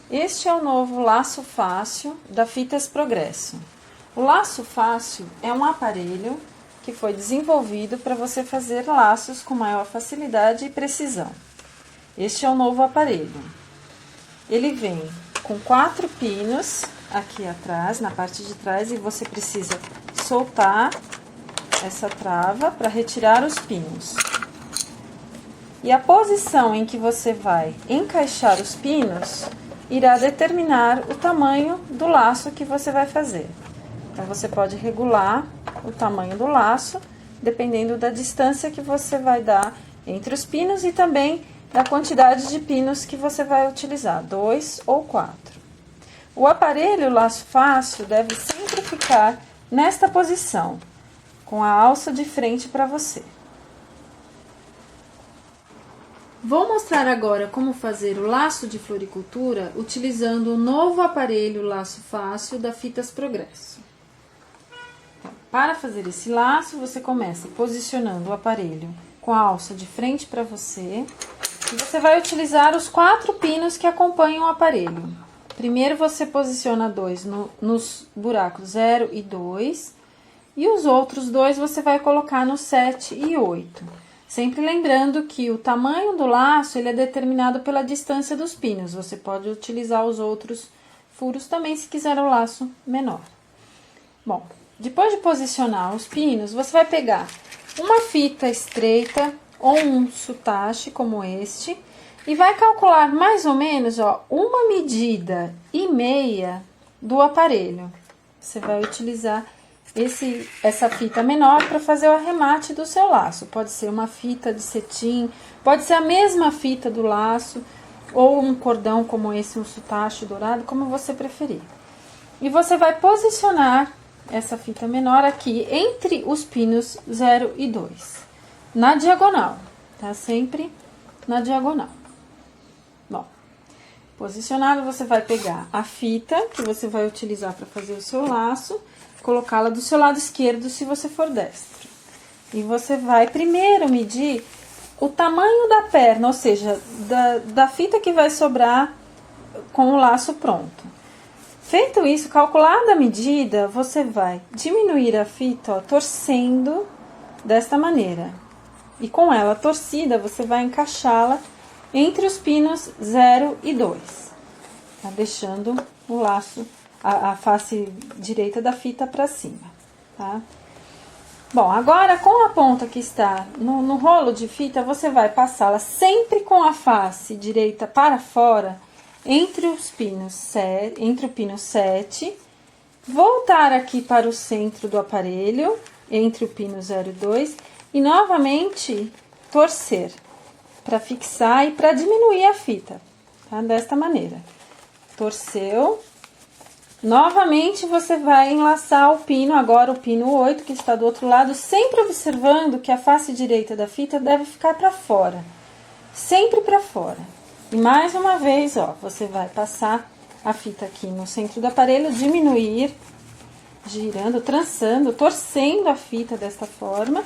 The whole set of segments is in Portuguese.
Este é o novo laço fácil da Fitas Progresso. O laço fácil é um aparelho que foi desenvolvido para você fazer laços com maior facilidade e precisão. Este é o novo aparelho. Ele vem com 4 pinos aqui atrás, na parte de trás, e você precisa soltar essa trava para retirar os pinos. E a posição em que você vai encaixar os pinos irá determinar o tamanho do laço que você vai fazer. Então, você pode regular o tamanho do laço, dependendo da distância que você vai dar entre os pinos e também da quantidade de pinos que você vai utilizar, 2 ou 4. O aparelho laço fácil deve sempre ficar nesta posição, com a alça de frente para você. Vou mostrar agora como fazer o laço de floricultura utilizando o novo aparelho laço fácil da Fitas Progresso. Então, para fazer esse laço, você começa posicionando o aparelho com a alça de frente para você. E você vai utilizar os 4 pinos que acompanham o aparelho. Primeiro você posiciona 2 nos buracos 0 e 2. E os outros 2 você vai colocar no 7 e 8. Sempre lembrando que o tamanho do laço ele é determinado pela distância dos pinos. Você pode utilizar os outros furos também se quiser o laço menor. Bom, depois de posicionar os pinos, você vai pegar uma fita estreita ou um sutache como este e vai calcular mais ou menos uma medida e meia do aparelho. Você vai utilizar essa fita menor para fazer o arremate do seu laço. Pode ser uma fita de cetim, pode ser a mesma fita do laço, ou um cordão como esse, um sutache dourado, como você preferir. E você vai posicionar essa fita menor aqui entre os pinos 0 e 2, na diagonal, tá? Sempre na diagonal. Bom, posicionado, você vai pegar a fita que você vai utilizar para fazer o seu laço, colocá-la do seu lado esquerdo se você for destro. E você vai primeiro medir o tamanho da perna, ou seja, da fita que vai sobrar com o laço pronto. Feito isso, calculada a medida, você vai diminuir a fita, torcendo desta maneira. E com ela torcida, você vai encaixá-la entre os pinos 0 e 2, tá? Deixando o laço, a face direita da fita para cima, tá? Bom, agora com a ponta que está no rolo de fita, você vai passá-la sempre com a face direita para fora, entre os pinos, entre o pino 7, voltar aqui para o centro do aparelho, entre o pino 0 e 2, e novamente torcer para fixar e para diminuir a fita, tá? Desta maneira. Torceu. Novamente você vai enlaçar o pino, agora o pino 8 que está do outro lado, sempre observando que a face direita da fita deve ficar para fora, sempre para fora. E mais uma vez, você vai passar a fita aqui no centro do aparelho, diminuir, girando, trançando, torcendo a fita desta forma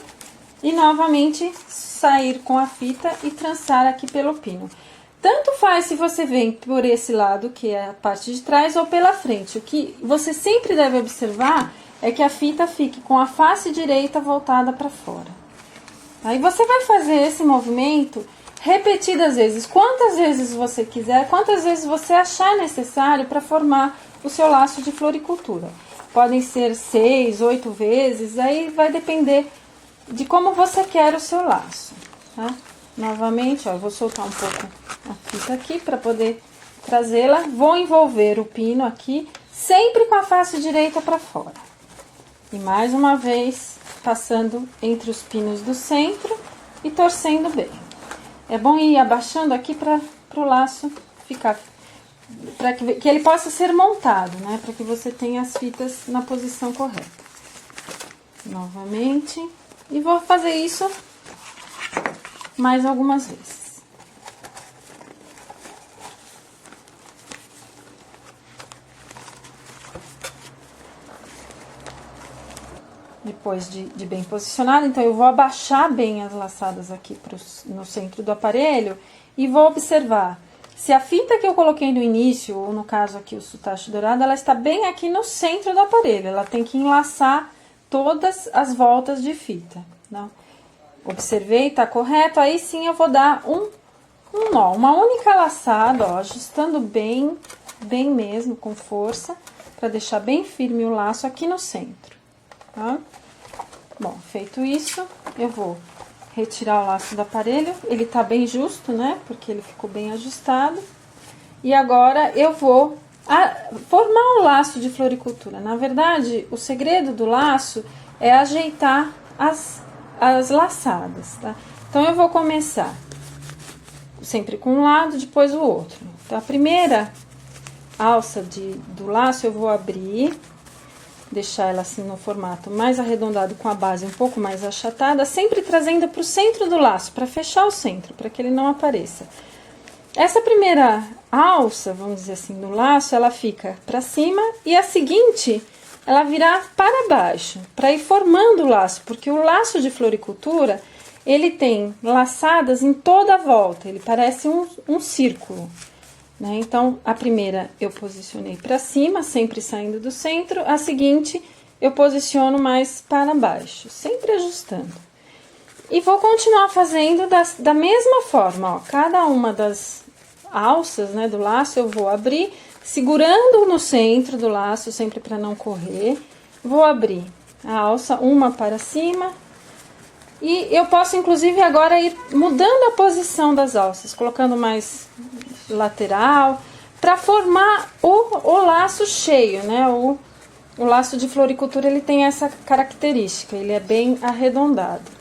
e novamente sair com a fita e trançar aqui pelo pino. Tanto faz se você vem por esse lado, que é a parte de trás, ou pela frente. O que você sempre deve observar é que a fita fique com a face direita voltada para fora. Aí você vai fazer esse movimento repetidas vezes, quantas vezes você quiser, quantas vezes você achar necessário para formar o seu laço de floricultura. Podem ser 6, 8 vezes, aí vai depender de como você quer o seu laço, tá? Novamente, eu vou soltar um pouco a fita aqui para poder trazê-la. Vou envolver o pino aqui, sempre com a face direita para fora. E mais uma vez, passando entre os pinos do centro e torcendo bem. É bom ir abaixando aqui para o laço ficar, para que ele possa ser montado, né? Para que você tenha as fitas na posição correta. Novamente, e vou fazer isso mais algumas vezes. Depois de bem posicionado, então eu vou abaixar bem as laçadas aqui no centro do aparelho e vou observar Se a fita que eu coloquei no início, ou no caso aqui o sutache dourado, ela está bem aqui no centro do aparelho, ela tem que enlaçar todas as voltas de fita, não? Observei, tá correto, aí sim eu vou dar um nó, uma única laçada, ó, ajustando bem mesmo, com força, para deixar bem firme o laço aqui no centro, tá? Bom, feito isso, eu vou retirar o laço do aparelho, ele tá bem justo, né, porque ele ficou bem ajustado. E agora eu vou formar um laço de floricultura. Na verdade, o segredo do laço é ajeitar as laçadas, tá? Então, eu vou começar sempre com um lado, depois o outro. Então, a primeira alça do laço eu vou abrir, deixar ela assim no formato mais arredondado, com a base um pouco mais achatada, sempre trazendo para o centro do laço, para fechar o centro, para que ele não apareça. Essa primeira alça, vamos dizer assim, no laço, ela fica para cima, e a seguinte, ela virá para baixo, para ir formando o laço, porque o laço de floricultura, ele tem laçadas em toda a volta, ele parece um círculo, né? Então, a primeira eu posicionei para cima, sempre saindo do centro, a seguinte eu posiciono mais para baixo, sempre ajustando. E vou continuar fazendo da mesma forma, ó, cada uma das alças, né, do laço eu vou abrir, segurando no centro do laço, sempre para não correr, vou abrir a alça, uma para cima, e eu posso inclusive agora ir mudando a posição das alças, colocando mais lateral, para formar o laço cheio, né, o laço de floricultura, ele tem essa característica, ele é bem arredondado.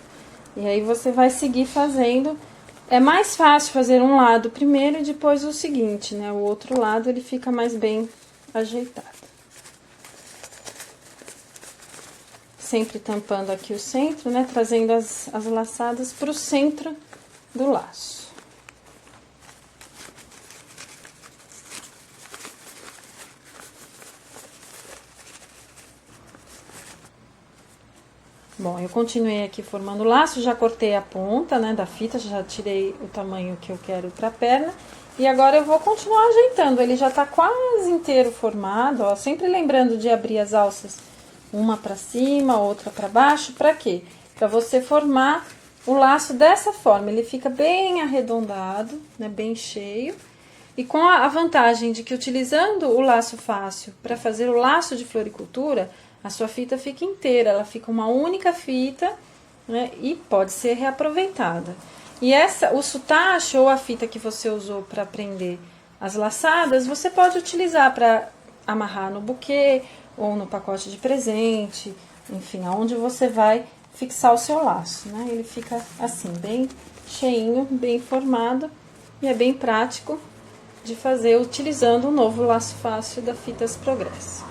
E aí você vai seguir fazendo. É mais fácil fazer um lado primeiro e depois o seguinte, né? O outro lado ele fica mais bem ajeitado. Sempre tampando aqui o centro, né? Trazendo as laçadas para o centro do laço. Bom, eu continuei aqui formando o laço, já cortei a ponta, né, da fita, já tirei o tamanho que eu quero para a perna. E agora eu vou continuar ajeitando, ele já tá quase inteiro formado, ó, sempre lembrando de abrir as alças uma para cima, outra para baixo, para quê? Para você formar o laço dessa forma, ele fica bem arredondado, né, bem cheio. E com a vantagem de que utilizando o laço fácil para fazer o laço de floricultura, a sua fita fica inteira, ela fica uma única fita, né, e pode ser reaproveitada. E o sutache ou a fita que você usou para prender as laçadas, você pode utilizar para amarrar no buquê ou no pacote de presente, enfim, aonde você vai fixar o seu laço, né? Ele fica assim, bem cheinho, bem formado, e é bem prático de fazer utilizando o novo laço fácil da Fitas Progresso.